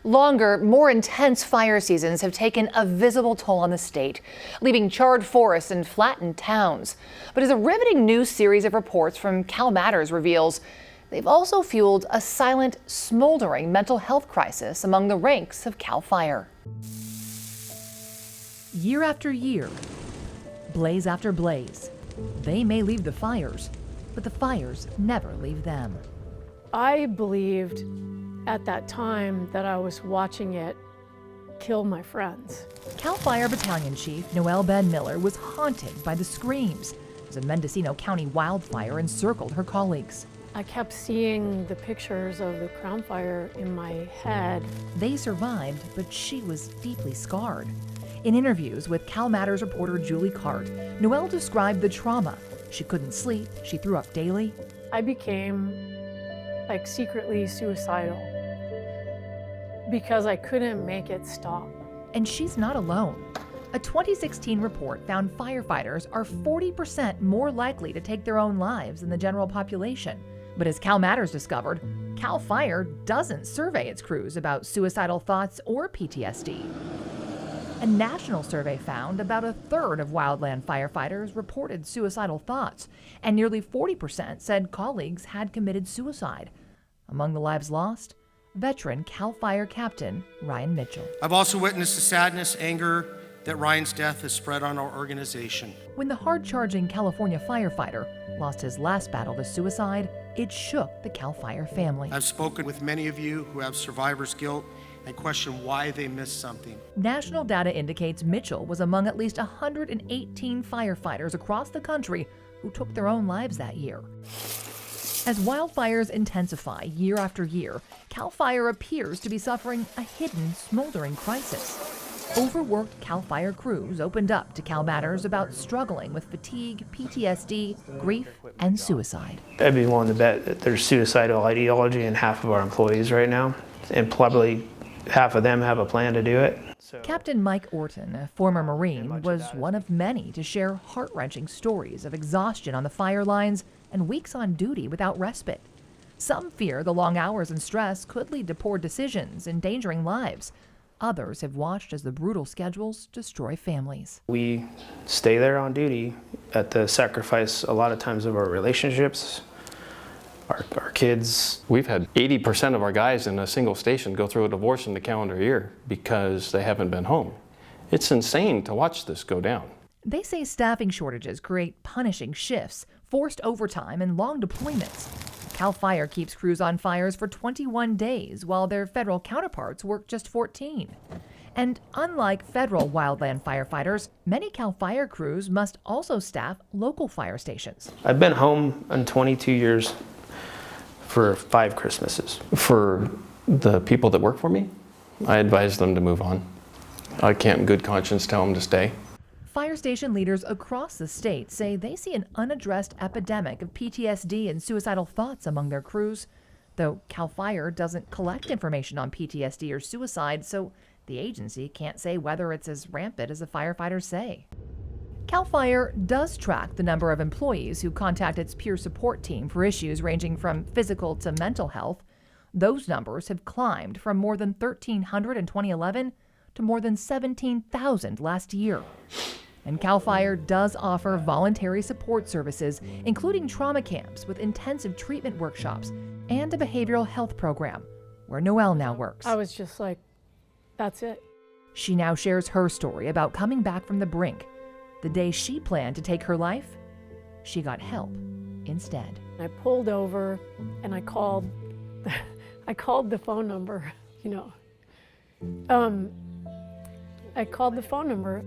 Longer, more intense fire seasons have taken a visible toll on the state, leaving charred forests and flattened towns. But as a riveting new series of reports from CalMatters reveals, they've also fueled a silent, smoldering mental health crisis among the ranks of CalFire. Year after year, blaze after blaze, they may leave the fires, but the fires never leave them. I believed at that time that I was watching it kill my friends. CalFire Battalion Chief Noelle Ben Miller was haunted by the screams as a Mendocino County wildfire encircled her colleagues. I kept seeing the pictures of the crown fire in my head. They survived, but she was deeply scarred. In interviews with CalMatters reporter Julie Cart, Noelle described the trauma. She couldn't sleep, she threw up daily. I became secretly suicidal because I couldn't make it stop. And she's not alone. A 2016 report found firefighters are 40% more likely to take their own lives than the general population. But as CalMatters discovered, CalFire doesn't survey its crews about suicidal thoughts or PTSD. A national survey found about a third of wildland firefighters reported suicidal thoughts, and nearly 40% said colleagues had committed suicide. Among the lives lost, veteran CalFire Captain Ryan Mitchell. I've also witnessed the sadness, anger that Ryan's death has spread on our organization. When the hard-charging California firefighter lost his last battle to suicide, it shook the CalFire family. I've spoken with many of you who have survivor's guilt and question why they missed something. National data indicates Mitchell was among at least 118 firefighters across the country who took their own lives that year. As wildfires intensify year after year, CalFire appears to be suffering a hidden, smoldering crisis. Overworked CalFire crews opened up to CalMatters about struggling with fatigue, PTSD, grief, and suicide. I'd be willing to bet that there's suicidal ideology in half of our employees right now, and probably half of them have a plan to do it. Captain Mike Orton, a former Marine, was one of many to share heart-wrenching stories of exhaustion on the fire lines and weeks on duty without respite. Some fear the long hours and stress could lead to poor decisions, endangering lives. Others have watched as the brutal schedules destroy families. We stay there on duty at the sacrifice a lot of times of our relationships, our kids. We've had 80% of our guys in a single station go through a divorce in the calendar year because they haven't been home. It's insane to watch this go down. They say staffing shortages create punishing shifts, forced overtime, and long deployments. CalFire keeps crews on fires for 21 days, while their federal counterparts work just 14. And unlike federal wildland firefighters, many CalFire crews must also staff local fire stations. I've been home in 22 years for 5 Christmases. For the people that work for me, I advise them to move on. I can't in good conscience tell them to stay. Fire station leaders across the state say they see an unaddressed epidemic of PTSD and suicidal thoughts among their crews. Though CalFire doesn't collect information on PTSD or suicide, so the agency can't say whether it's as rampant as the firefighters say. CalFire does track the number of employees who contact its peer support team for issues ranging from physical to mental health. Those numbers have climbed from more than 1,300 in 2011 to more than 17,000 last year. And CalFire does offer voluntary support services, including trauma camps with intensive treatment workshops and a behavioral health program, where Noelle now works. I was just like, that's it. She now shares her story about coming back from the brink. The day she planned to take her life, she got help instead. I pulled over and I called the phone number, I called the phone number.